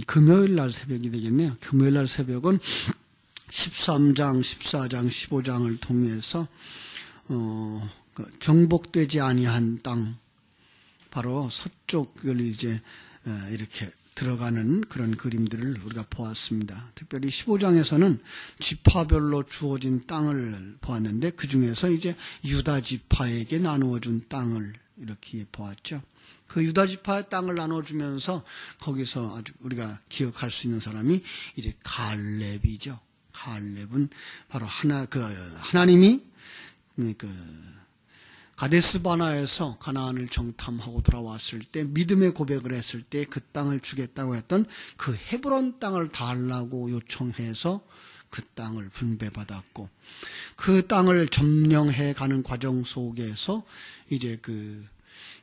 금요일 날 새벽이 되겠네요. 금요일 날 새벽은 13장, 14장, 15장을 통해서 정복되지 아니한 땅, 바로 서쪽을 이제 이렇게 들어가는 그런 그림들을 우리가 보았습니다. 특별히 15장에서는 지파별로 주어진 땅을 보았는데, 그 중에서 이제 유다 지파에게 나누어준 땅을 이렇게 보았죠. 그 유다 지파의 땅을 나눠주면서 거기서 아주 우리가 기억할 수 있는 사람이 이제 갈렙이죠. 갈렙은 바로 하나님이 가데스 바나에서 가나안을 정탐하고 돌아왔을 때 믿음의 고백을 했을 때 그 땅을 주겠다고 했던 그 헤브론 땅을 달라고 요청해서 그 땅을 분배받았고, 그 땅을 점령해 가는 과정 속에서 이제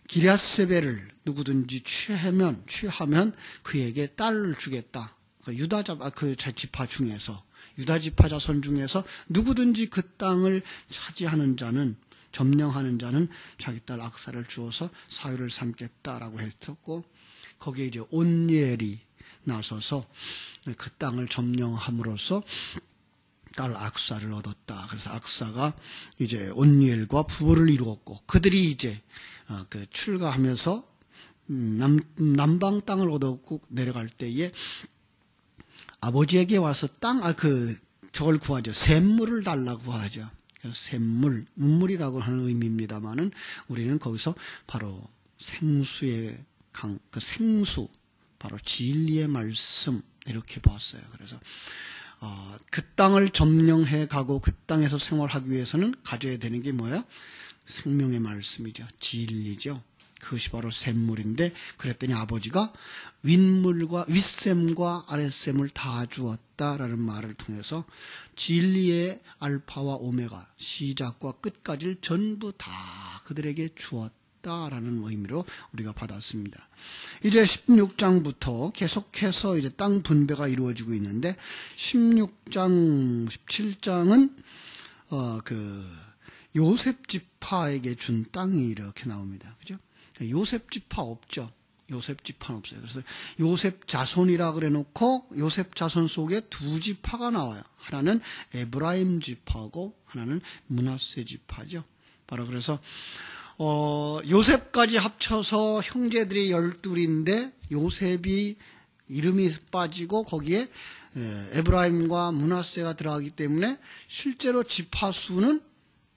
기럇세벨을 누구든지 취하면 그에게 딸을 주겠다. 유다 지파 중에서, 유다 지파 자손 중에서 누구든지 그 땅을 차지하는 자는, 점령하는 자는 자기 딸 악사를 주어서 사유를 삼겠다라고 했었고, 거기에 이제 온니엘이 나서서 그 땅을 점령함으로써 딸 악사를 얻었다. 그래서 악사가 이제 온니엘과 부부를 이루었고, 그들이 이제 출가하면서 남방 땅을 얻었고 내려갈 때에 아버지에게 와서 저걸 구하죠. 샘물을 달라고 하죠. 샘물, 문물이라고 하는 의미입니다만은 우리는 거기서 바로 생수의 생수, 바로 진리의 말씀 이렇게 봤어요. 그래서 그 땅을 점령해 가고 그 땅에서 생활하기 위해서는 가져야 되는 게 뭐예요? 생명의 말씀이죠. 진리죠. 그것이 바로 샘물인데, 그랬더니 아버지가 윗샘과 아랫샘을 다 주었다라는 말을 통해서 진리의 알파와 오메가, 시작과 끝까지를 전부 다 그들에게 주었다라는 의미로 우리가 받았습니다. 이제 16장부터 계속해서 이제 땅 분배가 이루어지고 있는데, 16장, 17장은 요셉 지파에게 준 땅이 이렇게 나옵니다. 그죠? 요셉 지파 없죠. 요셉 지파는 없어요. 그래서 요셉 자손이라 그래 놓고 요셉 자손 속에 두 지파가 나와요. 하나는 에브라임 지파고 하나는 므낫세 지파죠. 바로 그래서 요셉까지 합쳐서 형제들이 12인데 요셉이 이름이 빠지고 거기에 에브라임과 므낫세가 들어가기 때문에 실제로 지파 수는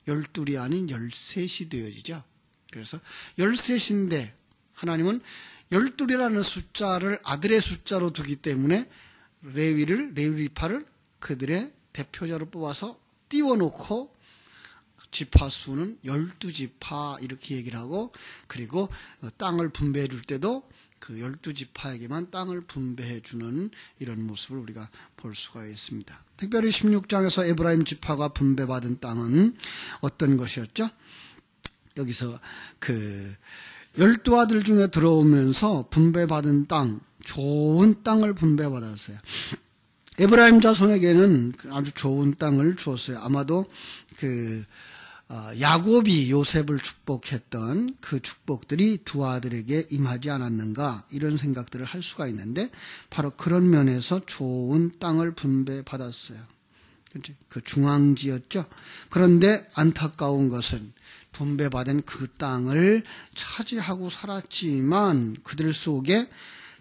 12이 아닌 13이 되어지죠. 그래서 13인데 하나님은 12이라는 숫자를 아들의 숫자로 두기 때문에 레위파를 그들의 대표자로 뽑아서 띄워놓고 지파 수는 12지파 이렇게 얘기를 하고, 그리고 땅을 분배해 줄 때도 그 12지파에게만 땅을 분배해 주는 이런 모습을 우리가 볼 수가 있습니다. 특별히 16장에서 에브라임 지파가 분배받은 땅은 어떤 것이었죠? 여기서 12아들 중에 들어오면서 분배받은 땅, 좋은 땅을 분배받았어요. 에브라임 자손에게는 아주 좋은 땅을 주었어요. 아마도 야곱이 요셉을 축복했던 그 축복들이 두 아들에게 임하지 않았는가, 이런 생각들을 할 수가 있는데, 바로 그런 면에서 좋은 땅을 분배받았어요. 그 중앙지였죠. 그런데 안타까운 것은 분배받은 그 땅을 차지하고 살았지만 그들 속에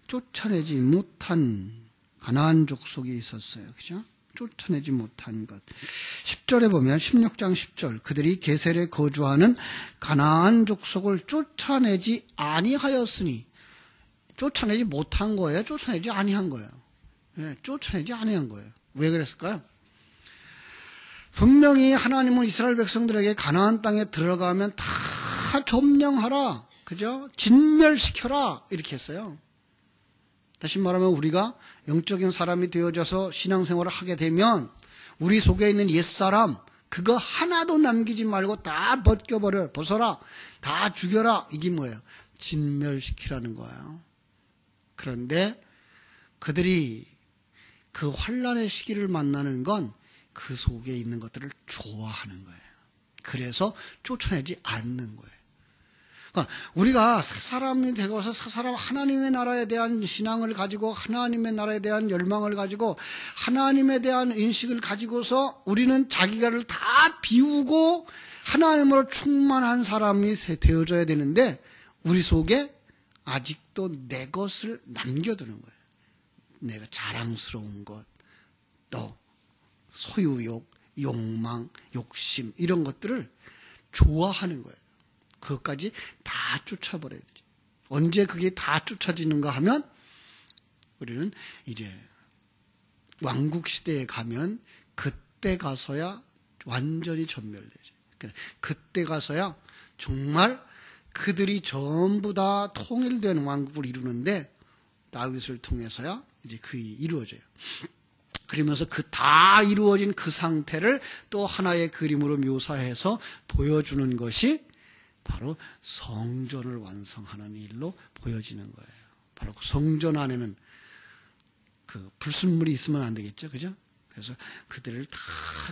쫓아내지 못한 가나안 족속이 있었어요. 그죠? 쫓아내지 못한 것. 10절에 보면 16장 10절, 그들이 게셀에 거주하는 가나안 족속을 쫓아내지 아니하였으니, 쫓아내지 못한 거예요? 쫓아내지 아니한 거예요? 네, 쫓아내지 아니한 거예요. 왜 그랬을까요? 분명히 하나님은 이스라엘 백성들에게 가나안 땅에 들어가면 다 점령하라, 그죠? 진멸시켜라, 이렇게 했어요. 다시 말하면 우리가 영적인 사람이 되어져서 신앙생활을 하게 되면 우리 속에 있는 옛사람, 그거 하나도 남기지 말고 다 벗어라, 다 죽여라, 이게 뭐예요? 진멸시키라는 거예요. 그런데 그들이 그 환난의 시기를 만나는 건 그 속에 있는 것들을 좋아하는 거예요. 그래서 쫓아내지 않는 거예요. 그러니까 우리가 새 사람이 되고서 새 사람 하나님의 나라에 대한 신앙을 가지고 하나님의 나라에 대한 열망을 가지고 하나님에 대한 인식을 가지고서 우리는 자기가를 다 비우고 하나님으로 충만한 사람이 되어져야 되는데 우리 속에 아직도 내 것을 남겨두는 거예요. 내가 자랑스러운 것, 또 소유욕, 욕망, 욕심 이런 것들을 좋아하는 거예요. 그것까지 다 쫓아버려야 되죠. 언제 그게 다 쫓아지는가 하면 우리는 이제 왕국 시대에 가면 그때 가서야 완전히 전멸되죠. 그때 가서야 정말 그들이 전부 다 통일된 왕국을 이루는데 다윗을 통해서야 이제 그게 이루어져요. 그러면서 그 다 이루어진 그 상태를 또 하나의 그림으로 묘사해서 보여주는 것이 바로 성전을 완성하는 일로 보여지는 거예요. 바로 그 성전 안에는 그 불순물이 있으면 안 되겠죠, 그죠? 그래서 그들을 다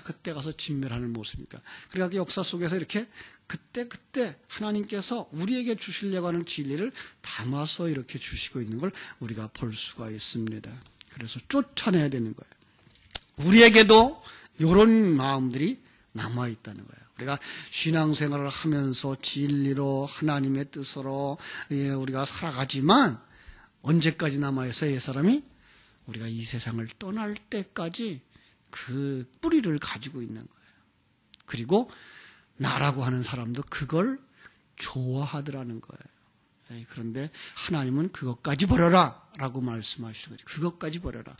그때 가서 진멸하는 모습이니까. 그러니까 역사 속에서 이렇게 그때 하나님께서 우리에게 주시려고 하는 진리를 담아서 이렇게 주시고 있는 걸 우리가 볼 수가 있습니다. 그래서 쫓아내야 되는 거예요. 우리에게도 이런 마음들이 남아있다는 거예요. 우리가 신앙생활을 하면서 진리로 하나님의 뜻으로 우리가 살아가지만 언제까지 남아있어요? 이 사람이 우리가 이 세상을 떠날 때까지 그 뿌리를 가지고 있는 거예요. 그리고 나라고 하는 사람도 그걸 좋아하더라는 거예요. 그런데 하나님은 그것까지 버려라 라고 말씀하시는 거죠. 그것까지 버려라.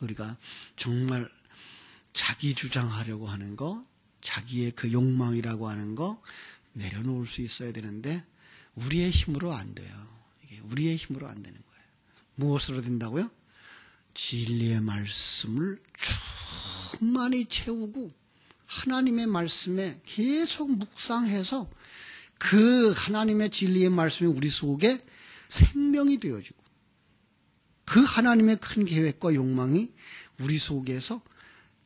우리가 정말 자기 주장하려고 하는 거, 자기의 그 욕망이라고 하는 거 내려놓을 수 있어야 되는데 우리의 힘으로 안 돼요. 이게 우리의 힘으로 안 되는 거예요. 무엇으로 된다고요? 진리의 말씀을 충만히 채우고 하나님의 말씀에 계속 묵상해서 그 하나님의 진리의 말씀이 우리 속에 생명이 되어지고 그 하나님의 큰 계획과 욕망이 우리 속에서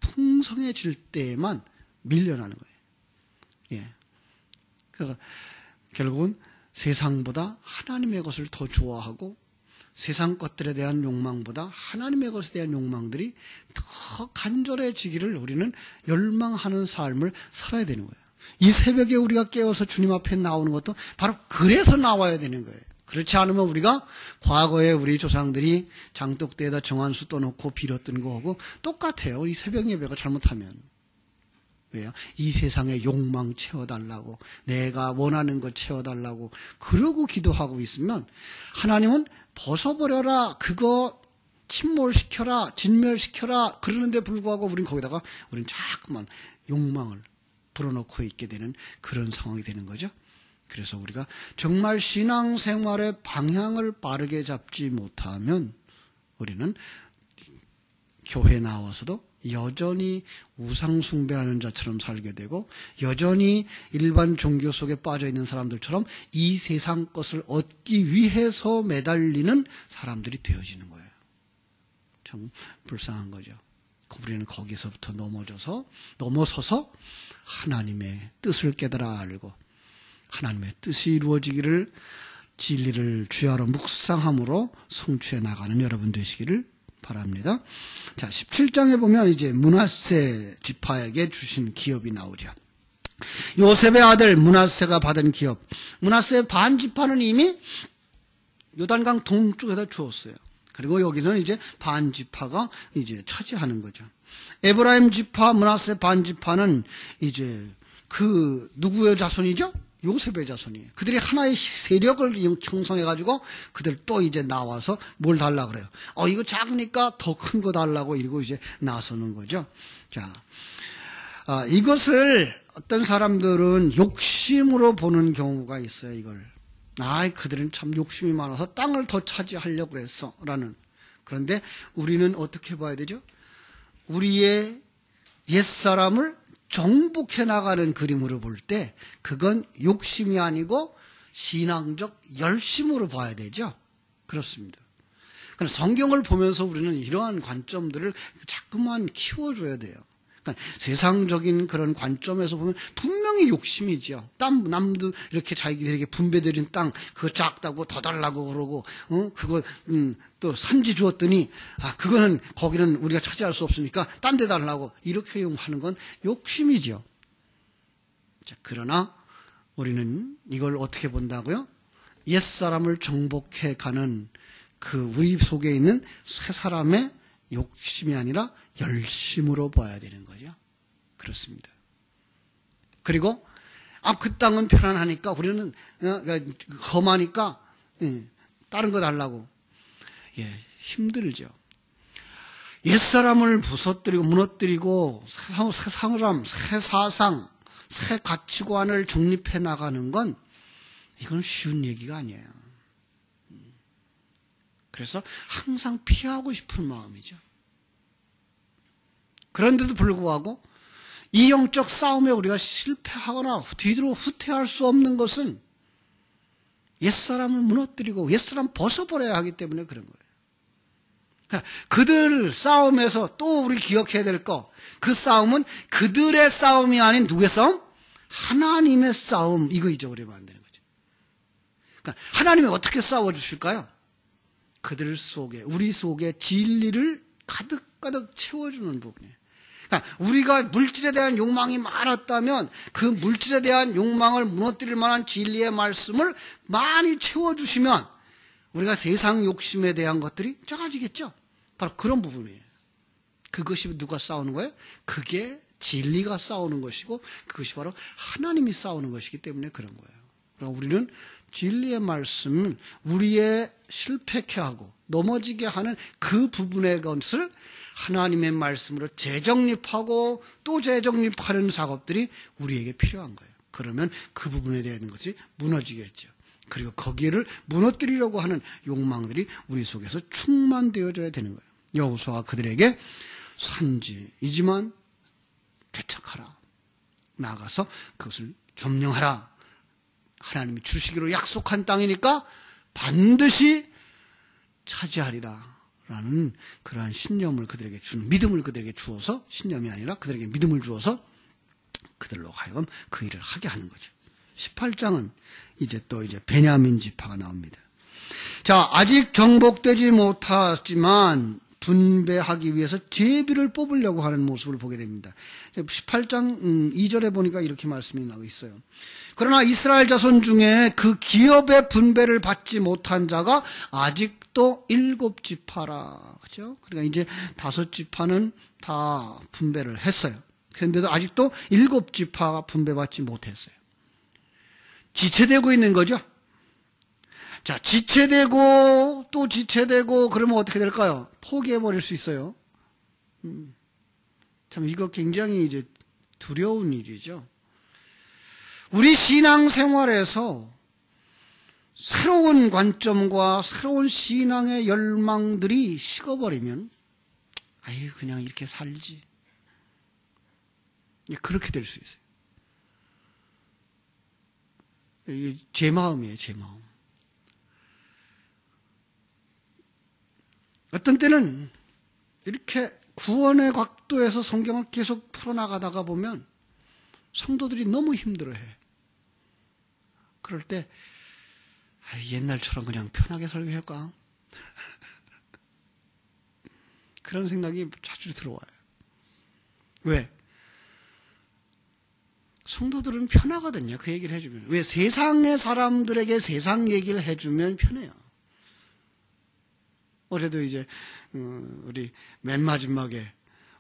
풍성해질 때에만 밀려나는 거예요. 예. 그래서 결국은 세상보다 하나님의 것을 더 좋아하고 세상 것들에 대한 욕망보다 하나님의 것에 대한 욕망들이 더 간절해지기를 우리는 열망하는 삶을 살아야 되는 거예요. 이 새벽에 우리가 깨어서 주님 앞에 나오는 것도 바로 그래서 나와야 되는 거예요. 그렇지 않으면 우리가 과거에 우리 조상들이 장독대에다 정한수 떠놓고 빌었던 거하고 똑같아요. 이 새벽 예배가 잘못하면. 왜요? 이 세상의 욕망 채워달라고, 내가 원하는 것 채워달라고 그러고 기도하고 있으면 하나님은 벗어버려라, 그거 침몰시켜라, 진멸시켜라 그러는데 불구하고 우리는 거기다가 우리는 자꾸만 욕망을 불어넣고 있게 되는 그런 상황이 되는 거죠. 그래서 우리가 정말 신앙생활의 방향을 빠르게 잡지 못하면 우리는 교회 나와서도 여전히 우상숭배하는 자처럼 살게 되고 여전히 일반 종교 속에 빠져있는 사람들처럼 이 세상 것을 얻기 위해서 매달리는 사람들이 되어지는 거예요. 참 불쌍한 거죠. 우리는 거기서부터 넘어서서 하나님의 뜻을 깨달아 알고 하나님의 뜻이 이루어지기를 진리를 주야로 묵상함으로 성취해 나가는 여러분 되시기를 바랍니다. 자, 17장에 보면 이제 므낫세 지파에게 주신 기업이 나오죠. 요셉의 아들 므낫세가 받은 기업. 므낫세의 반 지파는 이미 요단강 동쪽에다 주었어요. 그리고 여기서는 이제 반 지파가 이제 차지하는 거죠. 에브라임 지파, 므낫세 반 지파는 이제 그 누구의 자손이죠? 요셉의 자손이에요. 그들이 하나의 세력을 형성해가지고 그들 또 이제 나와서 뭘 달라 그래요. 이거 작으니까 더 큰 거 달라고 이러고 이제 나서는 거죠. 자, 이것을 어떤 사람들은 욕심으로 보는 경우가 있어요. 이걸. 그들은 참 욕심이 많아서 땅을 더 차지하려고 그랬어. 라는. 그런데 우리는 어떻게 봐야 되죠? 우리의 옛사람을 정복해 나가는 그림으로 볼 때 그건 욕심이 아니고 신앙적 열심으로 봐야 되죠. 그렇습니다. 그래서 성경을 보면서 우리는 이러한 관점들을 자꾸만 키워줘야 돼요. 그러니까 세상적인 그런 관점에서 보면 분명히 욕심이죠. 남도 이렇게 자기들에게 분배드린 땅 그거 작다고 더 달라고 그러고 그거 또 산지 주었더니 그거는 거기는 우리가 차지할 수 없으니까 딴 데 달라고 이렇게 하는 건 욕심이죠. 자, 그러나 우리는 이걸 어떻게 본다고요? 옛사람을 정복해 가는 그 우리 속에 있는 새 사람의 욕심이 아니라 열심으로 봐야 되는 거죠. 그렇습니다. 그리고 그 땅은 편안하니까 우리는 험하니까 다른 거 달라고. 힘들죠. 옛사람을 부서뜨리고 무너뜨리고 새 사람, 새 사상, 새 가치관을 정립해 나가는 건 이건 쉬운 얘기가 아니에요. 그래서 항상 피하고 싶은 마음이죠. 그런데도 불구하고 이 영적 싸움에 우리가 실패하거나 뒤로 후퇴할 수 없는 것은 옛사람을 무너뜨리고 옛사람 벗어버려야 하기 때문에 그런 거예요. 그러니까 그들 싸움에서 또 우리 기억해야 될 거, 그 싸움은 그들의 싸움이 아닌 누구의 싸움? 하나님의 싸움, 이거 잊어버리면 안 되는 거죠. 그러니까 하나님이 어떻게 싸워주실까요? 그들 속에, 우리 속에 진리를 가득가득 채워주는 부분이에요. 그러니까 우리가 물질에 대한 욕망이 많았다면 그 물질에 대한 욕망을 무너뜨릴 만한 진리의 말씀을 많이 채워주시면 우리가 세상 욕심에 대한 것들이 작아지겠죠. 바로 그런 부분이에요. 그것이 누가 싸우는 거예요? 그게 진리가 싸우는 것이고 그것이 바로 하나님이 싸우는 것이기 때문에 그런 거예요. 그럼 우리는 진리의 말씀, 우리의 실패케 하고 넘어지게 하는 그 부분의 것을 하나님의 말씀으로 재정립하고 또 재정립하는 작업들이 우리에게 필요한 거예요. 그러면 그 부분에 대한 것이 무너지겠죠. 그리고 거기를 무너뜨리려고 하는 욕망들이 우리 속에서 충만되어져야 되는 거예요. 여호수아가 그들에게 산지이지만 개척하라. 나아가서 그것을 점령하라. 하나님이 주시기로 약속한 땅이니까 반드시 차지하리라. 라는 그러한 신념을 그들에게 주는, 믿음을 그들에게 주어서, 신념이 아니라 그들에게 믿음을 주어서 그들로 하여금 그 일을 하게 하는 거죠. 18장은 이제 베냐민 지파가 나옵니다. 자, 아직 정복되지 못하지만 분배하기 위해서 제비를 뽑으려고 하는 모습을 보게 됩니다. 18장 2절에 보니까 이렇게 말씀이 나와 있어요. 그러나 이스라엘 자손 중에 그 기업의 분배를 받지 못한 자가 아직도 7지파라. 그죠? 그러니까 이제 5지파는 다 분배를 했어요. 그런데도 아직도 7지파가 분배받지 못했어요. 지체되고 있는 거죠. 자, 지체되고 또 지체되고 그러면 어떻게 될까요? 포기해버릴 수 있어요. 참 이거 굉장히 이제 두려운 일이죠. 우리 신앙생활에서 새로운 관점과 새로운 신앙의 열망들이 식어버리면 그냥 이렇게 살지. 그렇게 될 수 있어요. 이게 제 마음이에요, 제 마음. 어떤 때는 이렇게 구원의 각도에서 성경을 계속 풀어나가다가 보면 성도들이 너무 힘들어해. 그럴 때 옛날처럼 그냥 편하게 설교할까? 그런 생각이 자주 들어와요. 왜? 성도들은 편하거든요. 그 얘기를 해주면. 왜? 세상의 사람들에게 세상 얘기를 해주면 편해요. 어제도 이제 우리 맨 마지막에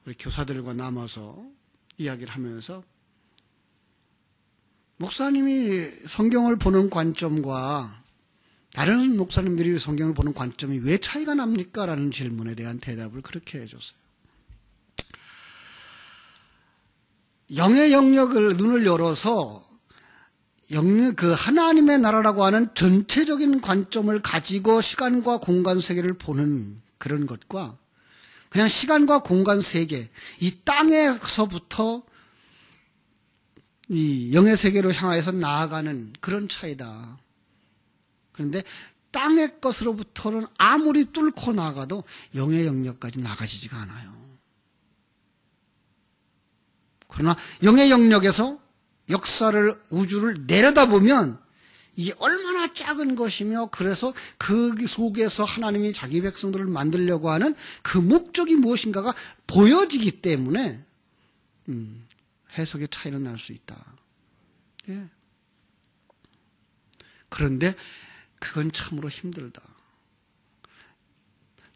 우리 교사들과 남아서 이야기를 하면서 목사님이 성경을 보는 관점과 다른 목사님들이 성경을 보는 관점이 왜 차이가 납니까? 라는 질문에 대한 대답을 그렇게 해줬어요. 영의 영역을 눈을 열어서 그 하나님의 나라라고 하는 전체적인 관점을 가지고 시간과 공간 세계를 보는 그런 것과 그냥 시간과 공간 세계, 이 땅에서부터 이 영의 세계로 향해서 나아가는 그런 차이다. 그런데 땅의 것으로부터는 아무리 뚫고 나가도 영의 영역까지 나가지지가 않아요. 그러나 영의 영역에서 역사를, 우주를 내려다보면 이게 얼마나 작은 것이며, 그래서 그 속에서 하나님이 자기 백성들을 만들려고 하는 그 목적이 무엇인가가 보여지기 때문에 해석의 차이는 날 수 있다. 예. 그런데 그건 참으로 힘들다.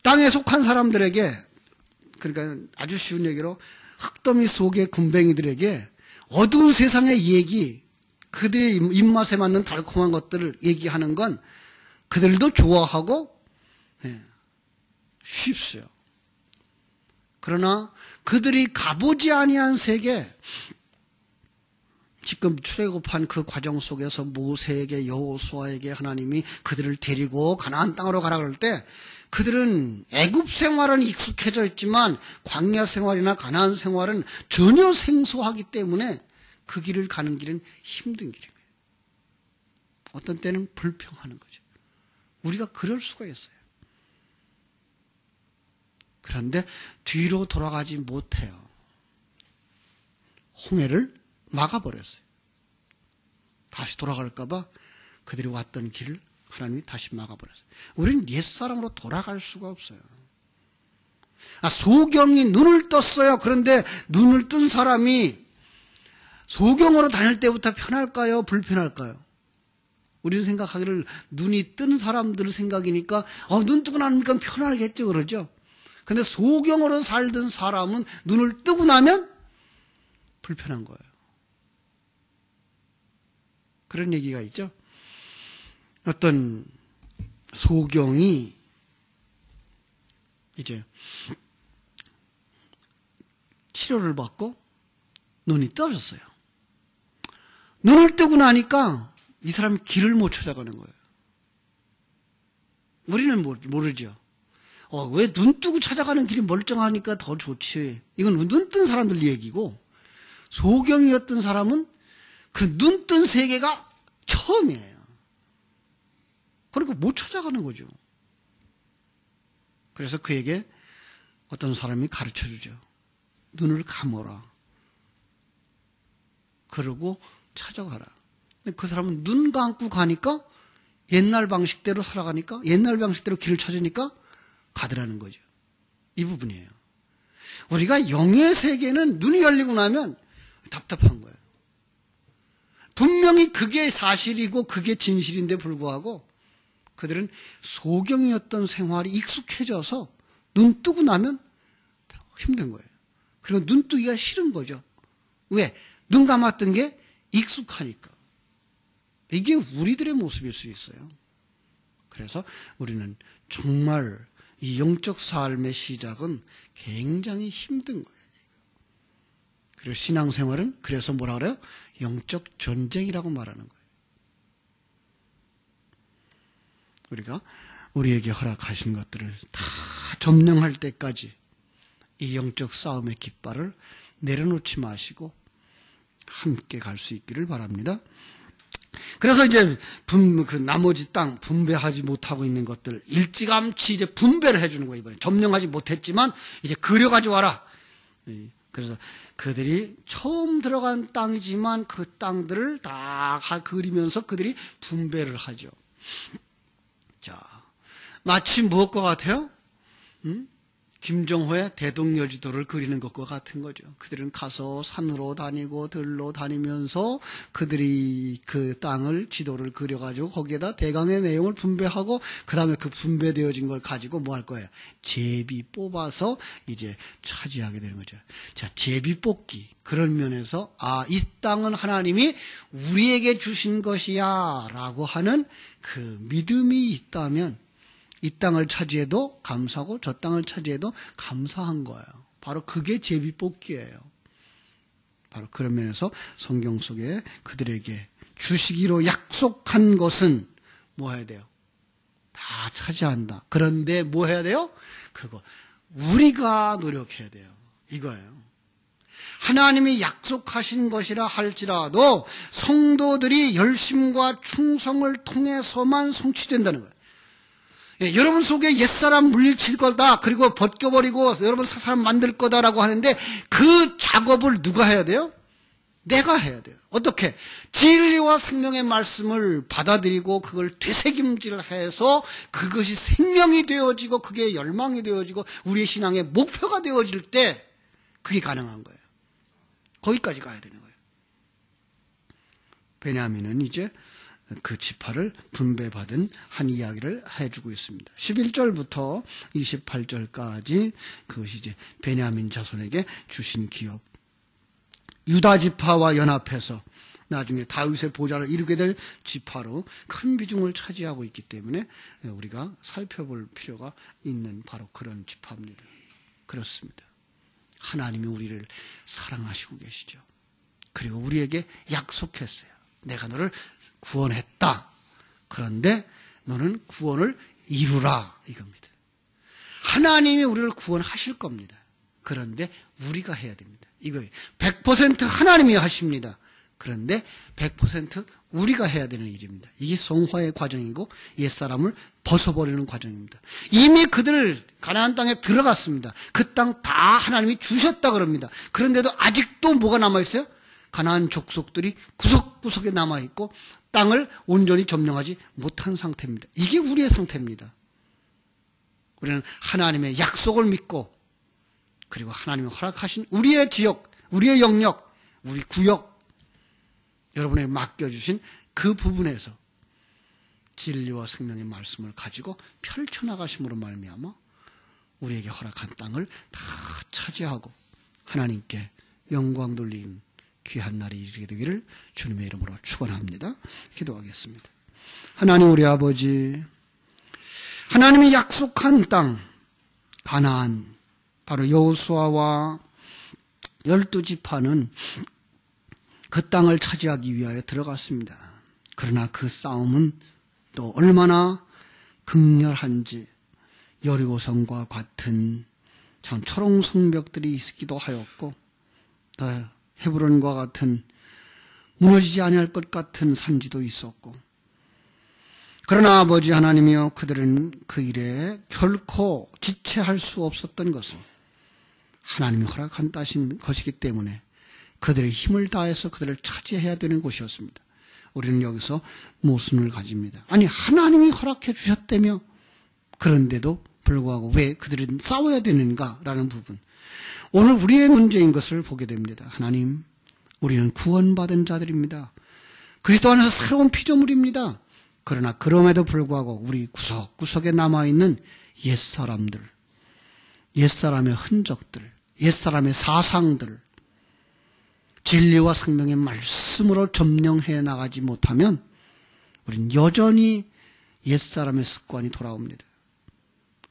땅에 속한 사람들에게, 그러니까 아주 쉬운 얘기로 흙더미 속의 군뱅이들에게 어두운 세상의 얘기, 그들의 입맛에 맞는 달콤한 것들을 얘기하는 건 그들도 좋아하고 쉽어요. 그러나 그들이 가보지 아니한 세계, 지금 출애굽한 그 과정 속에서 모세에게, 여호수아에게 하나님이 그들을 데리고 가나안 땅으로 가라 그럴 때 그들은 애굽 생활은 익숙해져 있지만 광야 생활이나 가나안 생활은 전혀 생소하기 때문에 그 길을 가는 길은 힘든 길인 거예요. 어떤 때는 불평하는 거죠. 우리가 그럴 수가 있어요. 그런데 뒤로 돌아가지 못해요. 홍해를 막아버렸어요. 다시 돌아갈까봐 그들이 왔던 길을 하나님이 다시 막아버렸어요. 우리는 옛사람으로 돌아갈 수가 없어요. 소경이 눈을 떴어요. 그런데 눈을 뜬 사람이 소경으로 다닐 때부터 편할까요? 불편할까요? 우리는 생각하기를 눈이 뜬 사람들 생각이니까 눈 뜨고 나니까 편하겠죠, 그러죠? 근데 소경으로 살던 사람은 눈을 뜨고 나면 불편한 거예요. 그런 얘기가 있죠. 어떤 소경이 이제 치료를 받고 눈이 떠졌어요. 눈을 뜨고 나니까 이 사람이 길을 못 찾아가는 거예요. 우리는 모르죠. 왜 눈 뜨고 찾아가는 길이 멀쩡하니까 더 좋지. 이건 눈 뜬 사람들 얘기고, 소경이었던 사람은 그 눈 뜬 세계가 처음이에요. 그러니까 못 찾아가는 거죠. 그래서 그에게 어떤 사람이 가르쳐 주죠. 눈을 감아라. 그러고 찾아가라. 근데 그 사람은 눈 감고 가니까 옛날 방식대로 살아가니까, 옛날 방식대로 길을 찾으니까 가더라는 거죠. 이 부분이에요. 우리가 영의 세계는 눈이 열리고 나면 답답한 거예요. 분명히 그게 사실이고 그게 진실인데 불구하고 그들은 소경이었던 생활이 익숙해져서 눈 뜨고 나면 힘든 거예요. 그리고 눈 뜨기가 싫은 거죠. 왜? 눈 감았던 게 익숙하니까. 이게 우리들의 모습일 수 있어요. 그래서 우리는 정말 이 영적 삶의 시작은 굉장히 힘든 거예요. 그리고 신앙생활은 그래서 뭐라 그래요? 영적 전쟁이라고 말하는 거예요. 우리가 우리에게 허락하신 것들을 다 점령할 때까지 이 영적 싸움의 깃발을 내려놓지 마시고 함께 갈 수 있기를 바랍니다. 그래서 이제 그 나머지 땅 분배하지 못하고 있는 것들 일찌감치 이제 분배를 해주는 거예요. 이번에 점령하지 못했지만 이제 그려가지고 와라. 그래서 그들이 처음 들어간 땅이지만 그 땅들을 다 그리면서 그들이 분배를 하죠. 자, 마치 무엇과 같아요? 김정호의 대동여지도를 그리는 것과 같은 거죠. 그들은 가서 산으로 다니고 들로 다니면서 그들이 그 땅을 지도를 그려가지고 거기에다 대강의 내용을 분배하고 그 다음에 그 분배되어진 걸 가지고 뭐 할 거예요? 제비 뽑아서 이제 차지하게 되는 거죠. 자, 제비 뽑기. 그런 면에서 이 땅은 하나님이 우리에게 주신 것이야 라고 하는 그 믿음이 있다면 이 땅을 차지해도 감사하고 저 땅을 차지해도 감사한 거예요. 바로 그게 제비 뽑기예요. 바로 그런 면에서 성경 속에 그들에게 주시기로 약속한 것은 뭐 해야 돼요? 다 차지한다. 그런데 뭐 해야 돼요? 그거 우리가 노력해야 돼요. 이거예요. 하나님이 약속하신 것이라 할지라도 성도들이 열심과 충성을 통해서만 성취된다는 거예요. 여러분 속에 옛사람 물리칠 거다, 그리고 벗겨버리고 여러분 새 사람 만들 거다라고 하는데 그 작업을 누가 해야 돼요? 내가 해야 돼요. 어떻게? 진리와 생명의 말씀을 받아들이고 그걸 되새김질해서 그것이 생명이 되어지고 그게 열망이 되어지고 우리의 신앙의 목표가 되어질 때 그게 가능한 거예요. 거기까지 가야 되는 거예요. 베냐민은 이제 그 지파를 분배받은 한 이야기를 해주고 있습니다. 11절부터 28절까지 그것이 이제 베냐민 자손에게 주신 기업. 유다 지파와 연합해서 나중에 다윗의 보좌를 이루게 될 지파로 큰 비중을 차지하고 있기 때문에 우리가 살펴볼 필요가 있는 바로 그런 지파입니다. 그렇습니다. 하나님이 우리를 사랑하시고 계시죠. 그리고 우리에게 약속했어요. 내가 너를 구원했다. 그런데 너는 구원을 이루라 이겁니다. 하나님이 우리를 구원하실 겁니다. 그런데 우리가 해야 됩니다. 이거 100% 하나님이 하십니다. 그런데 100% 우리가 해야 되는 일입니다. 이게 성화의 과정이고 옛사람을 벗어버리는 과정입니다. 이미 그들 가나안 땅에 들어갔습니다. 그 땅 다 하나님이 주셨다 그럽니다. 그런데도 아직도 뭐가 남아있어요? 가나안 족속들이 구석구석에 남아있고 땅을 온전히 점령하지 못한 상태입니다. 이게 우리의 상태입니다. 우리는 하나님의 약속을 믿고 그리고 하나님이 허락하신 우리의 지역, 우리의 영역, 우리 구역, 여러분에게 맡겨주신 그 부분에서 진리와 생명의 말씀을 가지고 펼쳐나가심으로 말미암아 우리에게 허락한 땅을 다 차지하고 하나님께 영광 돌리는 귀한 날이 이르게 되기를 주님의 이름으로 축원합니다. 기도하겠습니다. 하나님 우리 아버지, 하나님이 약속한 땅 가나안, 바로 여호수아와 12지파는 그 땅을 차지하기 위하여 들어갔습니다. 그러나 그 싸움은 또 얼마나 극렬한지 여리고성과 같은 참 초롱성벽들이 있기도 하였고 헤브론과 같은 무너지지 아니할 것 같은 산지도 있었고, 그러나 아버지 하나님이여 그들은 그 일에 결코 지체할 수 없었던 것은 하나님이 허락한 것이기 때문에 그들의 힘을 다해서 그들을 차지해야 되는 곳이었습니다. 우리는 여기서 모순을 가집니다. 아니 하나님이 허락해 주셨다며 그런데도 불구하고 왜 그들은 싸워야 되는가라는 부분, 오늘 우리의 문제인 것을 보게 됩니다. 하나님, 우리는 구원받은 자들입니다. 그리스도 안에서 새로운 피조물입니다. 그러나 그럼에도 불구하고 우리 구석구석에 남아있는 옛사람들, 옛사람의 흔적들, 옛사람의 사상들, 진리와 생명의 말씀으로 점령해 나가지 못하면 우린 여전히 옛사람의 습관이 돌아옵니다.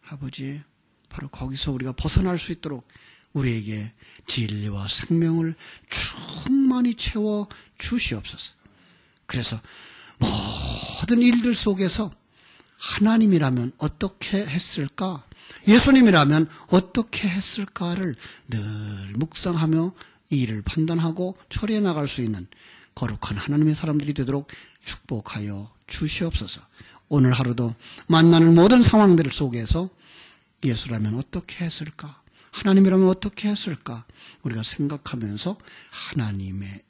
아버지, 바로 거기서 우리가 벗어날 수 있도록 우리에게 진리와 생명을 충만히 채워 주시옵소서. 그래서 모든 일들 속에서 하나님이라면 어떻게 했을까? 예수님이라면 어떻게 했을까를 늘 묵상하며 이 일을 판단하고 처리해 나갈 수 있는 거룩한 하나님의 사람들이 되도록 축복하여 주시옵소서. 오늘 하루도 만나는 모든 상황들 속에서 예수라면 어떻게 했을까? 하나님이라면 어떻게 했을까? 우리가 생각하면서 하나님의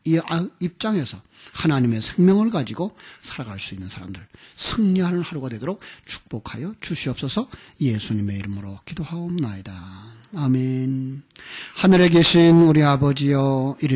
입장에서 하나님의 생명을 가지고 살아갈 수 있는 사람들, 승리하는 하루가 되도록 축복하여 주시옵소서. 예수님의 이름으로 기도하옵나이다. 아멘. 하늘에 계신 우리 아버지여, 이름